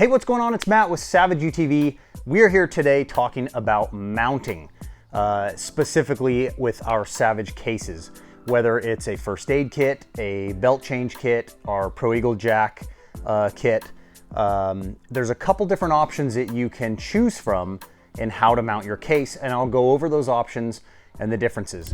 Hey, what's going on? It's Matt with Savage UTV. We're here today talking about mounting, specifically with our Savage cases, whether it's a first aid kit, a belt change kit, our Pro Eagle Jack kit. There's a couple different options that you can choose from in how to mount your case, and I'll go over those options and the differences.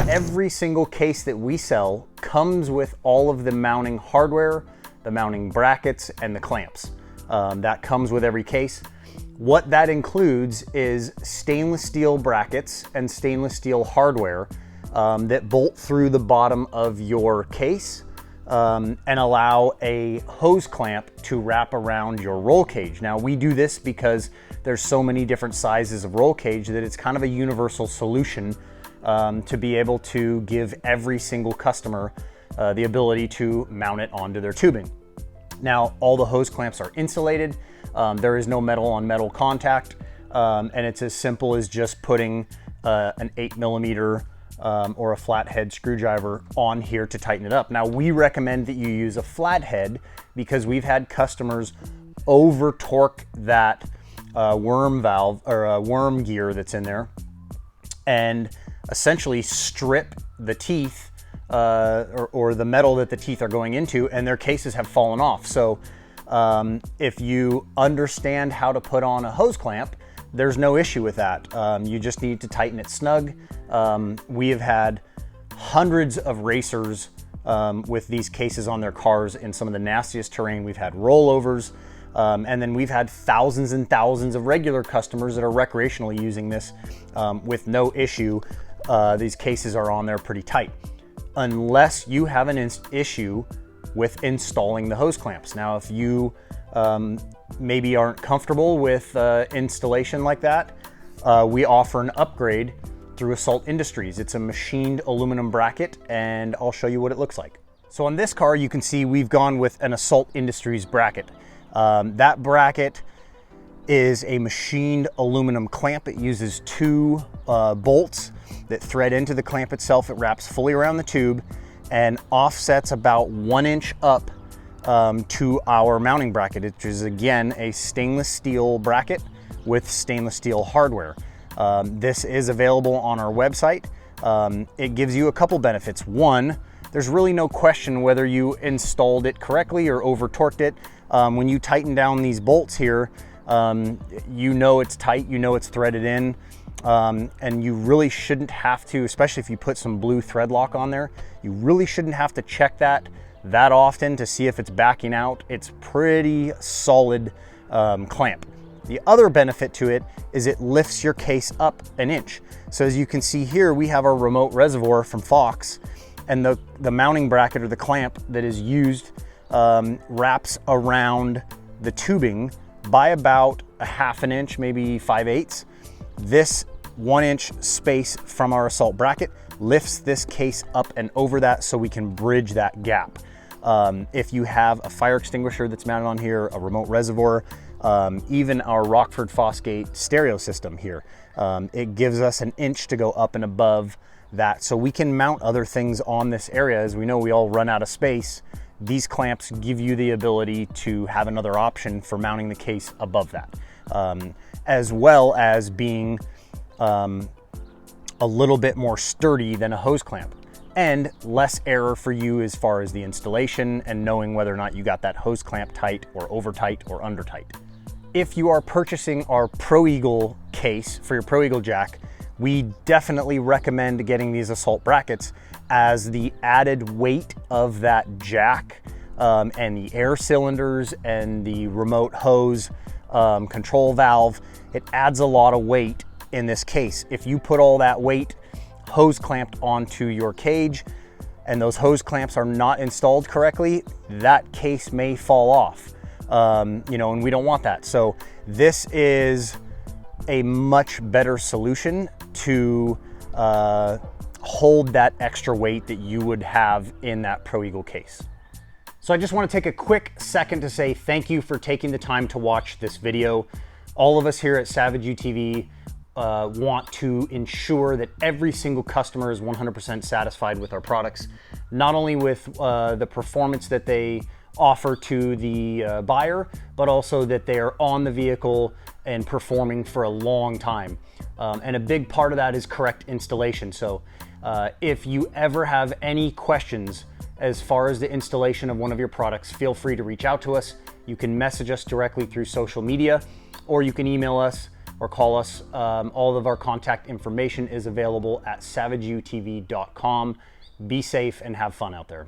Every single case that we sell comes with all of the mounting hardware, the mounting brackets, and the clamps. That comes with every case. What that includes is stainless steel brackets and stainless steel hardware that bolt through the bottom of your case and allow a hose clamp to wrap around your roll cage. Now, we do this because there's so many different sizes of roll cage that it's kind of a universal solution to be able to give every single customer the ability to mount it onto their tubing. Now, all the hose clamps are insulated. There is no metal on metal contact, and it's as simple as just putting an 8mm or a flathead screwdriver on here to tighten it up. Now, we recommend that you use a flathead because we've had customers over torque that worm valve or worm gear that's in there and essentially strip the teeth or the metal that the teeth are going into, and their cases have fallen off. So if you understand how to put on a hose clamp, there's no issue with that. You just need to tighten it snug. We have had hundreds of racers with these cases on their cars in some of the nastiest terrain. We've had rollovers, and then we've had thousands and thousands of regular customers that are recreationally using this with no issue. These cases are on there pretty tight, unless you have an issue with installing the hose clamps. Now, if you maybe aren't comfortable with installation like that, we offer an upgrade through Assault Industries. It's a machined aluminum bracket, and I'll show you what it looks like. So on this car, you can see we've gone with an Assault Industries bracket. That bracket is a machined aluminum clamp. It uses two bolts that thread into the clamp itself. It wraps fully around the tube and offsets about 1 inch up to our mounting bracket, which is again a stainless steel bracket with stainless steel hardware. This is available on our website. It gives you a couple benefits. One, there's really no question whether you installed it correctly or over torqued it. When you tighten down these bolts here, you know it's tight, you know it's threaded in, and you really shouldn't have to, especially if you put some blue thread lock on there, you really shouldn't have to check that often to see if it's backing out. It's pretty solid clamp. The other benefit to it is it lifts your case up 1 inch. So as you can see here, we have our remote reservoir from Fox, and the mounting bracket or the clamp that is used wraps around the tubing by about 1/2 inch, maybe 5/8. This 1 inch space from our Assault bracket lifts this case up and over that so we can bridge that gap. If you have a fire extinguisher that's mounted on here, a remote reservoir, even our Rockford Fosgate stereo system here, it gives us 1 inch to go up and above that. So we can mount other things on this area. As we know, we all run out of space. These clamps give you the ability to have another option for mounting the case above that, as well as being a little bit more sturdy than a hose clamp, and less error for you as far as the installation and knowing whether or not you got that hose clamp tight or over tight or under tight. If you are purchasing our Pro Eagle case for your Pro Eagle Jack, we definitely recommend getting these Assault brackets, as the added weight of that jack and the air cylinders and the remote hose control valve, it adds a lot of weight in this case. If you put all that weight hose clamped onto your cage and those hose clamps are not installed correctly, that case may fall off, you know, and we don't want that. So this is a much better solution to hold that extra weight that you would have in that Pro Eagle case. So I just want to take a quick second to say thank you for taking the time to watch this video. All of us here at Savage UTV want to ensure that every single customer is 100% satisfied with our products, not only with the performance that they offer to the buyer, but also that they are on the vehicle and performing for a long time. And a big part of that is correct installation. So if you ever have any questions as far as the installation of one of your products, feel free to reach out to us. You can message us directly through social media, or you can email us or call us. All of our contact information is available at savageutv.com. Be safe and have fun out there.